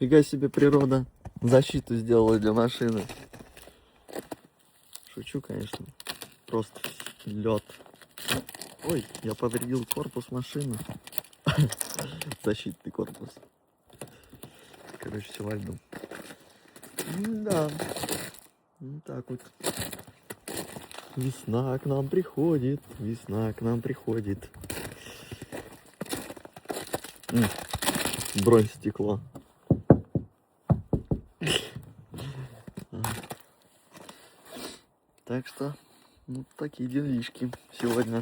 Фига себе природа. Защиту сделала для машины. Шучу, конечно. Просто лед. Ой, я повредил корпус машины. Защитный корпус. Короче, все во льду. Да. Вот так вот. Весна к нам приходит. Весна к нам приходит. Бронь стекло. Так что, вот такие делишки сегодня.